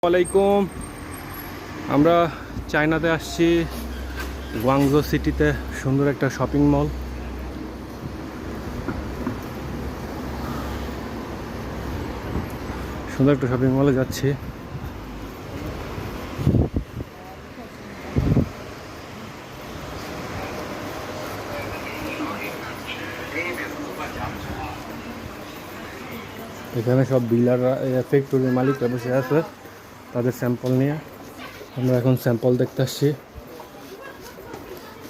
আসসালামাইকুম। আমরা চায়নাতে আসছি, গুয়াংজো সিটিতে সুন্দর একটা শপিং মল। সুন্দর একটা শপিং মলে যাচ্ছি। এখানে সব ডিলাররা, ফ্যাক্টরির মালিকরা বসে আছে তাদের স্যাম্পল নিয়ে। আমরা এখন স্যাম্পল দেখতে আসছি।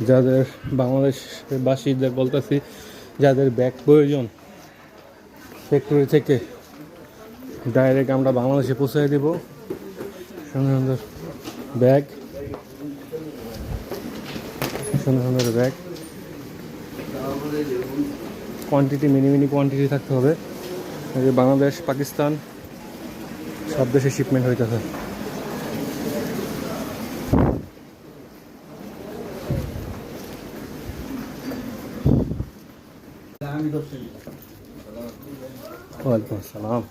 যাদের বাংলাদেশবাসীদের বলতেছি, যাদের ব্যাগ প্রয়োজন ফ্যাক্টরি থেকে ডাইরেক্ট আমরা বাংলাদেশে পৌঁছে দেব। সুন্দর সুন্দর ব্যাগ, সুন্দর সুন্দর ব্যাগ। কোয়ান্টিটি মিনি কোয়ান্টিটি থাকতে হবে। বাংলাদেশ, পাকিস্তান সব দেশে শিপমেন্ট হইতেছে। ওয়ালাইকুম আসসালাম।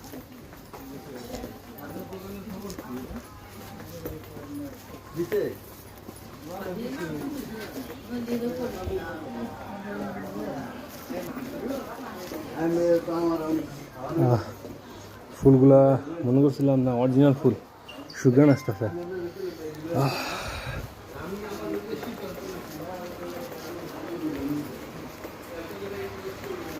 ফুলগুলা মনে করছিলাম না অরিজিনাল ফুল, সুগ্রান আসতেছে।